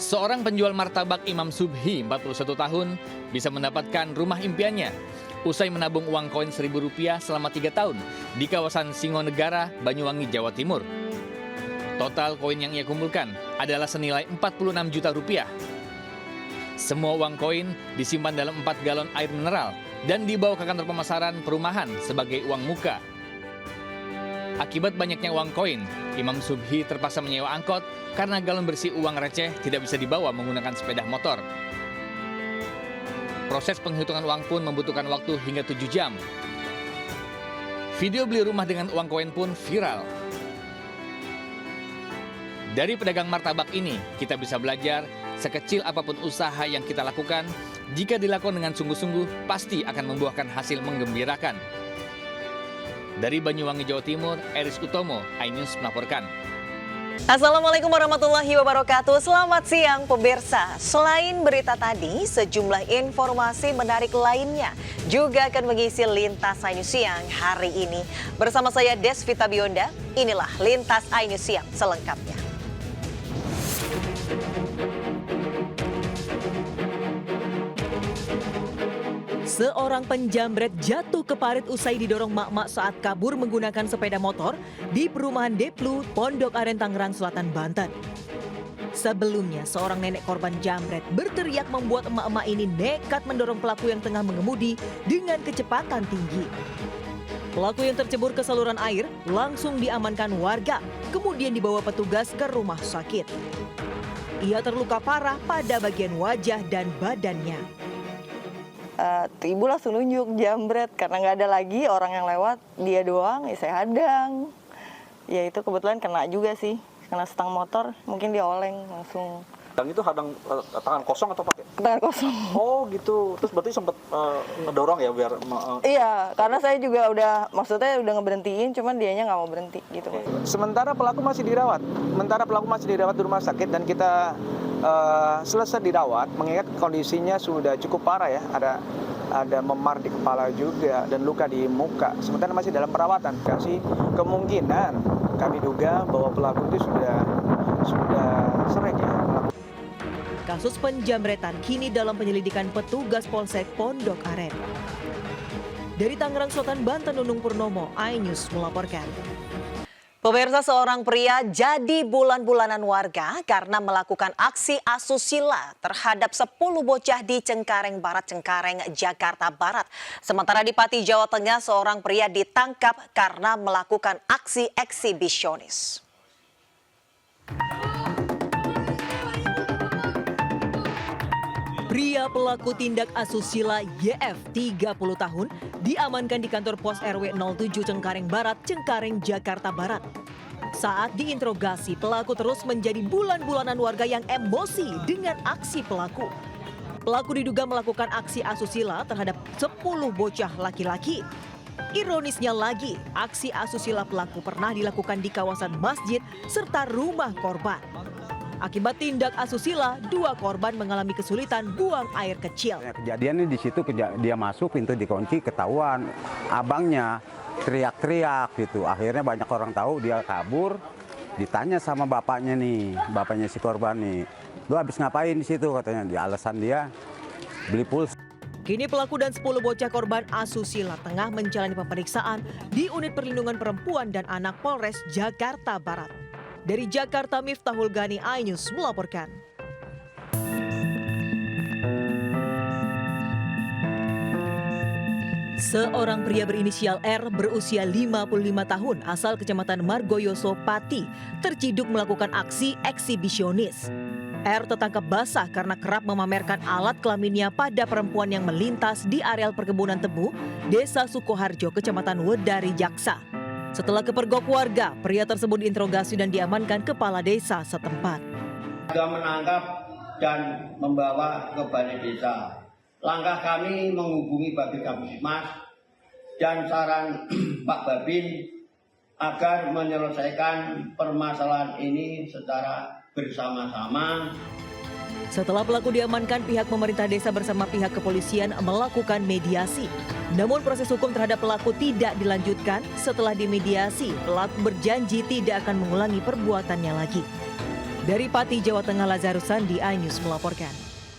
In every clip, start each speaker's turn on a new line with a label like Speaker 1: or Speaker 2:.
Speaker 1: Seorang penjual martabak Imam Subhi, 41 tahun, bisa mendapatkan rumah impiannya usai menabung uang koin Rp1.000 selama 3 tahun di kawasan Singonegara, Banyuwangi, Jawa Timur. Total koin yang ia kumpulkan adalah senilai Rp46 juta. Semua uang koin disimpan dalam 4 galon air mineral dan dibawa ke kantor pemasaran perumahan sebagai uang muka. Akibat banyaknya uang koin, Imam Subhi terpaksa menyewa angkot karena galon berisi uang receh tidak bisa dibawa menggunakan sepeda motor. Proses penghitungan uang pun membutuhkan waktu hingga 7 jam. Video beli rumah dengan uang koin pun viral. Dari pedagang martabak ini, kita bisa belajar sekecil apapun usaha yang kita lakukan, jika dilakukan dengan sungguh-sungguh, pasti akan membuahkan hasil menggembirakan. Dari Banyuwangi, Jawa Timur, Eris Utomo, iNews melaporkan.
Speaker 2: Assalamualaikum warahmatullahi wabarakatuh. Selamat siang pemirsa. Selain berita tadi, sejumlah informasi menarik lainnya juga akan mengisi Lintas iNews Siang hari ini. Bersama saya Desvita Bionda, inilah Lintas iNews Siang selengkapnya. Seorang penjamret jatuh ke parit usai didorong mak-mak saat kabur menggunakan sepeda motor di perumahan Deplu, Pondok Aren, Tangerang Selatan, Banten. Sebelumnya, seorang nenek korban jamret berteriak membuat emak-emak ini nekat mendorong pelaku yang tengah mengemudi dengan kecepatan tinggi. Pelaku yang tercebur ke saluran air langsung diamankan warga, kemudian dibawa petugas ke rumah sakit. Ia terluka parah pada bagian wajah dan badannya.
Speaker 3: Ibu langsung nunjuk jambret karena nggak ada lagi orang yang lewat, dia doang, ya saya hadang. Ya itu kebetulan kena juga sih, kena stang motor, mungkin dia oleng langsung.
Speaker 4: Dan itu hadang tangan kosong atau pakai?
Speaker 3: Tangan kosong.
Speaker 4: Oh gitu, terus berarti sempat ngedorong ya biar...
Speaker 3: Iya, karena saya juga maksudnya udah ngeberhentiin, cuman dianya nggak mau berhenti gitu.
Speaker 4: Sementara pelaku masih dirawat di rumah sakit dan kita selesai dirawat, mengingat kondisinya sudah cukup parah ya, ada memar di kepala juga dan luka di muka. Sementara masih dalam perawatan. Kasih kemungkinan kami duga bahwa pelaku itu sudah sering ya.
Speaker 2: Kasus penjamretan kini dalam penyelidikan petugas Polsek Pondok Aren. Dari Tangerang Selatan, Banten, Nunung Purnomo, iNews melaporkan. Pemirsa, seorang pria jadi bulan-bulanan warga karena melakukan aksi asusila terhadap 10 bocah di Cengkareng Barat, Cengkareng, Jakarta Barat. Sementara di Pati, Jawa Tengah, seorang pria ditangkap karena melakukan aksi eksibisionis. Pria pelaku tindak asusila YF 30 tahun diamankan di kantor pos RW 07 Cengkareng Barat, Cengkareng, Jakarta Barat. Saat diinterogasi, pelaku terus menjadi bulan-bulanan warga yang emosi dengan aksi pelaku. Pelaku diduga melakukan aksi asusila terhadap 10 bocah laki-laki. Ironisnya lagi, aksi asusila pelaku pernah dilakukan di kawasan masjid serta rumah korban. Akibat tindak asusila, 2 korban mengalami kesulitan buang air kecil.
Speaker 5: Kejadiannya di situ, dia masuk, pintu dikunci, ketahuan abangnya teriak-teriak gitu. Akhirnya banyak orang tahu, dia kabur. Ditanya sama bapaknya si korban nih, "Lu habis ngapain di situ?" katanya. Di alasan dia beli pulsa.
Speaker 2: Kini pelaku dan 10 bocah korban asusila tengah menjalani pemeriksaan di Unit Perlindungan Perempuan dan Anak Polres Jakarta Barat. Dari Jakarta, Miftahul Gani, iNews melaporkan. Seorang pria berinisial R berusia 55 tahun asal Kecamatan Margoyoso, Pati, terciduk melakukan aksi eksibisionis. R tertangkap basah karena kerap memamerkan alat kelaminnya pada perempuan yang melintas di areal perkebunan tebu, Desa Sukoharjo, Kecamatan Wedari, Jaksa. Setelah kepergok warga, pria tersebut diinterogasi dan diamankan kepala desa setempat.
Speaker 6: Sudah menangkap dan membawa ke balai desa. Langkah kami menghubungi Babin Kapusmas dan saran Pak Babin agar menyelesaikan permasalahan ini secara bersama-sama.
Speaker 2: Setelah pelaku diamankan, pihak pemerintah desa bersama pihak kepolisian melakukan mediasi. Namun proses hukum terhadap pelaku tidak dilanjutkan. Setelah dimediasi, pelaku berjanji tidak akan mengulangi perbuatannya lagi. Dari Pati, Jawa Tengah, Lazarus Sandi, iNews melaporkan.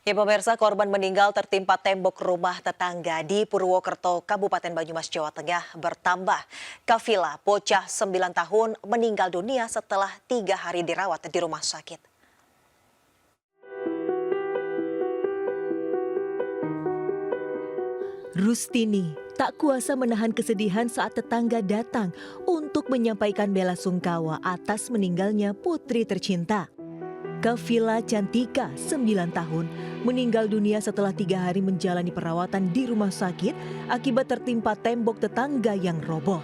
Speaker 7: Ya pemirsa, korban meninggal tertimpa tembok rumah tetangga di Purwokerto, Kabupaten Banyumas, Jawa Tengah bertambah. Kafila, bocah 9 tahun, meninggal dunia setelah 3 hari dirawat di rumah sakit.
Speaker 2: Rustini tak kuasa menahan kesedihan saat tetangga datang untuk menyampaikan bela sungkawa atas meninggalnya putri tercinta. Kafila Cantika, 9 tahun, meninggal dunia setelah 3 hari menjalani perawatan di rumah sakit akibat tertimpa tembok tetangga yang roboh.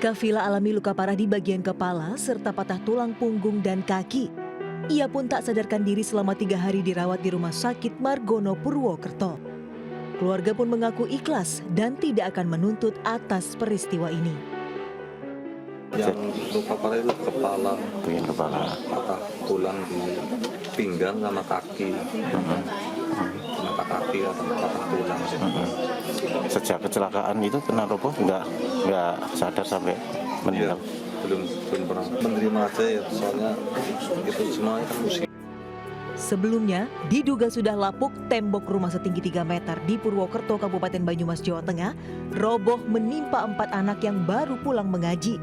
Speaker 2: Kafila alami luka parah di bagian kepala serta patah tulang punggung dan kaki. Ia pun tak sadarkan diri selama 3 hari dirawat di rumah sakit Margono, Purwokerto. Keluarga pun mengaku ikhlas dan tidak akan menuntut atas peristiwa ini.
Speaker 8: Yang luka parah itu kepala, bagian kepala, patah tulang di pinggang sama kaki, mata kaki atau patah tulang.
Speaker 9: Sejak kecelakaan itu kena roboh nggak sadar sampai meninggal.
Speaker 8: Belum pernah menerima aja ya, soalnya itu semuanya kan musik.
Speaker 2: Sebelumnya, diduga sudah lapuk tembok rumah setinggi 3 meter di Purwokerto, Kabupaten Banyumas, Jawa Tengah, roboh menimpa 4 anak yang baru pulang mengaji.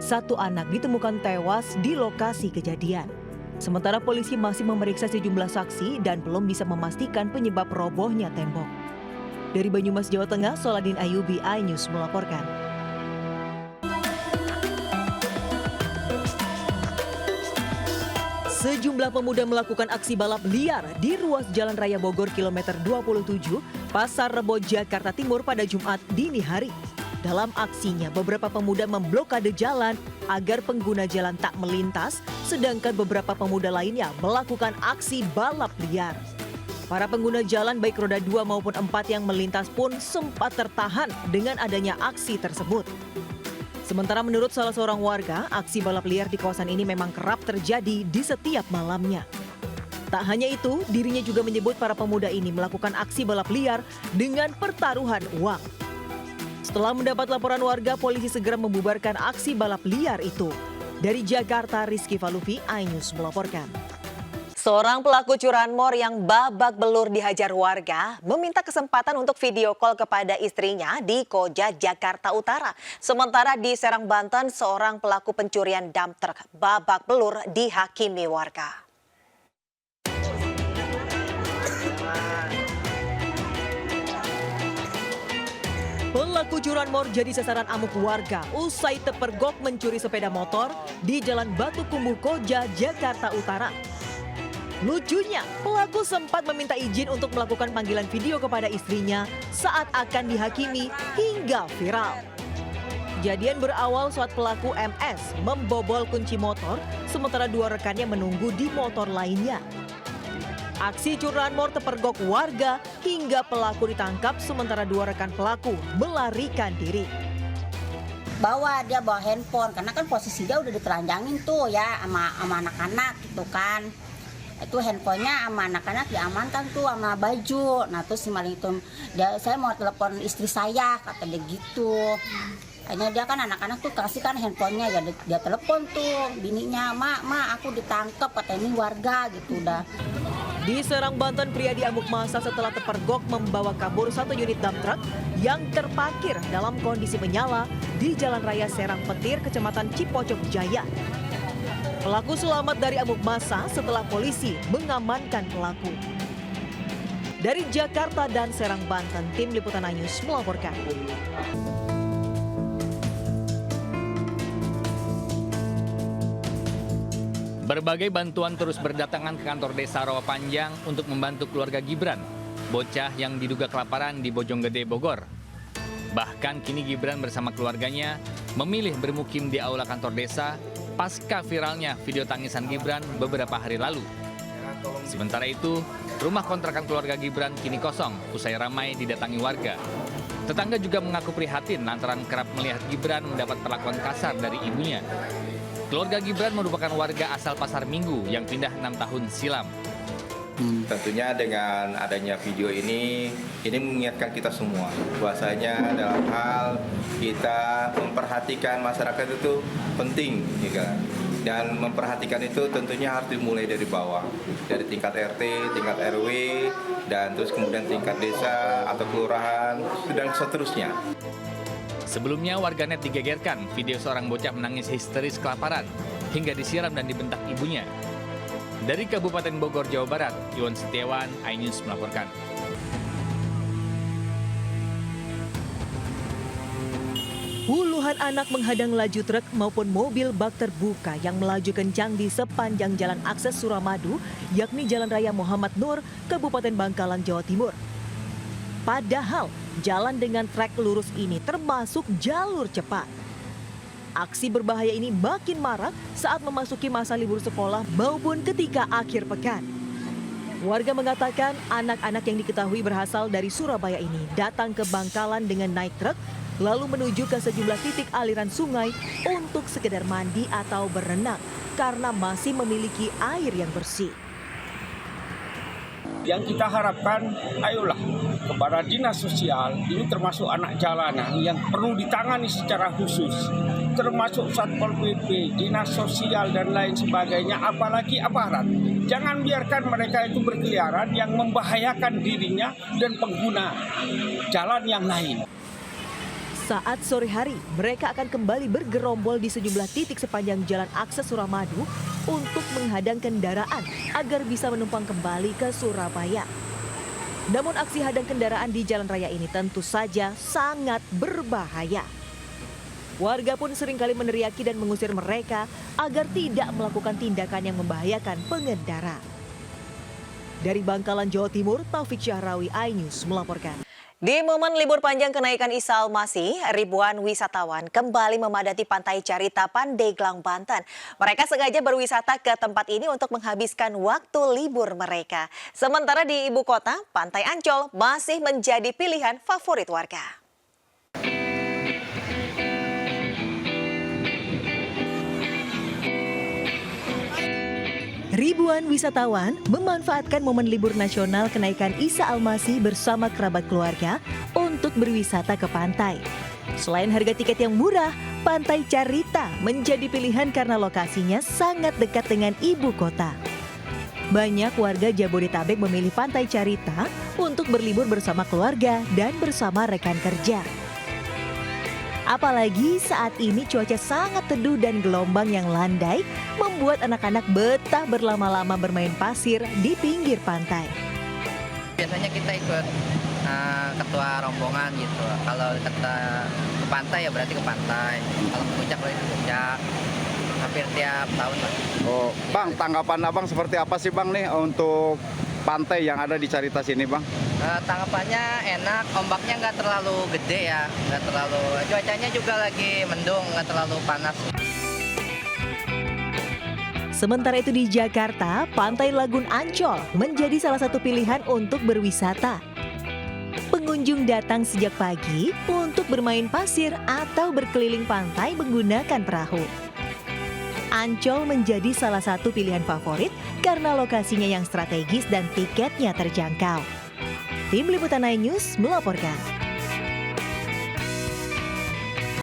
Speaker 2: 1 anak ditemukan tewas di lokasi kejadian. Sementara polisi masih memeriksa sejumlah saksi dan belum bisa memastikan penyebab robohnya tembok. Dari Banyumas, Jawa Tengah, Soladin Ayubi, iNews melaporkan. Sejumlah pemuda melakukan aksi balap liar di ruas Jalan Raya Bogor kilometer 27, Pasar Rebo, Jakarta Timur pada Jumat dini hari. Dalam aksinya, beberapa pemuda memblokade jalan agar pengguna jalan tak melintas, sedangkan beberapa pemuda lainnya melakukan aksi balap liar. Para pengguna jalan baik roda 2 maupun 4 yang melintas pun sempat tertahan dengan adanya aksi tersebut. Sementara menurut salah seorang warga, aksi balap liar di kawasan ini memang kerap terjadi di setiap malamnya. Tak hanya itu, dirinya juga menyebut para pemuda ini melakukan aksi balap liar dengan pertaruhan uang. Setelah mendapat laporan warga, polisi segera membubarkan aksi balap liar itu. Dari Jakarta, Rizky Falufi, iNews melaporkan.
Speaker 7: Seorang pelaku curanmor yang babak belur dihajar warga meminta kesempatan untuk video call kepada istrinya di Koja, Jakarta Utara. Sementara di Serang, Banten, seorang pelaku pencurian dump truck babak belur dihakimi warga.
Speaker 2: Pelaku curanmor jadi sasaran amuk warga usai terpergok mencuri sepeda motor di Jalan Batu Kumbuh, Koja, Jakarta Utara. Lucunya, pelaku sempat meminta izin untuk melakukan panggilan video kepada istrinya saat akan dihakimi hingga viral. Kejadian berawal saat pelaku MS membobol kunci motor sementara 2 rekannya menunggu di motor lainnya. Aksi curanmor terpergok warga hingga pelaku ditangkap sementara 2 rekan pelaku melarikan diri.
Speaker 10: Dia bawa handphone karena kan posisi dia udah ditelanjangin tuh ya sama anak-anak gitu kan. Itu handphonenya sama anak-anak diamankan tuh sama baju. Nah terus si maling itu, saya mau telepon istri saya, kata dia gitu. Akhirnya dia kan anak-anak tuh kasih kan handphonenya, ya dia telepon tuh bininya, Ma aku ditangkap, kata ini warga gitu udah.
Speaker 2: Di Serang, Banten, pria diamuk massa setelah terpergok membawa kabur 1 unit dump truck yang terparkir dalam kondisi menyala di Jalan Raya Serang Petir, Kecamatan Cipocok Jaya. Pelaku selamat dari amuk massa setelah polisi mengamankan pelaku. Dari Jakarta dan Serang, Banten, tim Liputan iNews melaporkan.
Speaker 1: Berbagai bantuan terus berdatangan ke kantor desa Rawapanjang untuk membantu keluarga Gibran, bocah yang diduga kelaparan di Bojonggede, Bogor. Bahkan kini Gibran bersama keluarganya memilih bermukim di aula kantor desa pasca viralnya video tangisan Gibran beberapa hari lalu. Sementara itu, rumah kontrakan keluarga Gibran kini kosong usai ramai didatangi warga. Tetangga juga mengaku prihatin lantaran kerap melihat Gibran mendapat perlakuan kasar dari ibunya. Keluarga Gibran merupakan warga asal Pasar Minggu yang pindah 6 tahun silam.
Speaker 11: Tentunya dengan adanya video ini mengingatkan kita semua bahwasanya dalam hal kita memperhatikan masyarakat itu penting, ya kan? Dan memperhatikan itu tentunya harus dimulai dari bawah, dari tingkat RT, tingkat RW, dan terus kemudian tingkat desa atau kelurahan, dan seterusnya.
Speaker 1: Sebelumnya warganet digegerkan video seorang bocah menangis histeris kelaparan hingga disiram dan dibentak ibunya. Dari Kabupaten Bogor, Jawa Barat, Iwan Setiawan, iNews melaporkan.
Speaker 2: Puluhan anak menghadang laju truk maupun mobil bak terbuka yang melaju kencang di sepanjang jalan akses Suramadu, yakni Jalan Raya Muhammad Nur, Kabupaten Bangkalan, Jawa Timur. Padahal jalan dengan trek lurus ini termasuk jalur cepat. Aksi berbahaya ini makin marak saat memasuki masa libur sekolah maupun ketika akhir pekan. Warga mengatakan anak-anak yang diketahui berasal dari Surabaya ini datang ke Bangkalan dengan naik truk, lalu menuju ke sejumlah titik aliran sungai untuk sekedar mandi atau berenang karena masih memiliki air yang bersih.
Speaker 12: Yang kita harapkan, ayolah kepada dinas sosial, ini termasuk anak jalanan yang perlu ditangani secara khusus, termasuk Satpol PP, dinas sosial dan lain sebagainya, apalagi aparat. Jangan biarkan mereka itu berkeliaran yang membahayakan dirinya dan pengguna jalan yang lain.
Speaker 2: Saat sore hari, mereka akan kembali bergerombol di sejumlah titik sepanjang jalan akses Suramadu untuk menghadang kendaraan agar bisa menumpang kembali ke Surabaya. Namun aksi hadang kendaraan di jalan raya ini tentu saja sangat berbahaya. Warga pun seringkali meneriaki dan mengusir mereka agar tidak melakukan tindakan yang membahayakan pengendara. Dari Bangkalan, Jawa Timur, Taufik Syahrawi, iNews melaporkan.
Speaker 7: Di momen libur panjang kenaikan Isa Al-Masih, ribuan wisatawan kembali memadati Pantai Carita, Pandeglang, Banten. Mereka sengaja berwisata ke tempat ini untuk menghabiskan waktu libur mereka. Sementara di ibu kota, Pantai Ancol masih menjadi pilihan favorit warga.
Speaker 2: Ribuan wisatawan memanfaatkan momen libur nasional kenaikan Isa Al-Masih bersama kerabat keluarga untuk berwisata ke pantai. Selain harga tiket yang murah, Pantai Carita menjadi pilihan karena lokasinya sangat dekat dengan ibu kota. Banyak warga Jabodetabek memilih Pantai Carita untuk berlibur bersama keluarga dan bersama rekan kerja. Apalagi saat ini cuaca sangat teduh dan gelombang yang landai membuat anak-anak betah berlama-lama bermain pasir di pinggir pantai.
Speaker 13: Biasanya kita ikut ketua rombongan gitu. Kalau kita ke pantai ya berarti ke pantai. Kalau ke puncak berarti ke puncak. Hampir tiap tahun.
Speaker 5: Oh, Bang, tanggapan Abang seperti apa sih Bang nih untuk pantai yang ada di Carita sini Bang?
Speaker 13: Tanggapannya enak, ombaknya nggak terlalu gede ya, nggak terlalu, cuacanya juga lagi mendung, nggak terlalu panas.
Speaker 2: Sementara itu di Jakarta, Pantai Lagun Ancol menjadi salah satu pilihan untuk berwisata. Pengunjung datang sejak pagi untuk bermain pasir atau berkeliling pantai menggunakan perahu. Ancol menjadi salah satu pilihan favorit karena lokasinya yang strategis dan tiketnya terjangkau. Tim Liputan iNews melaporkan.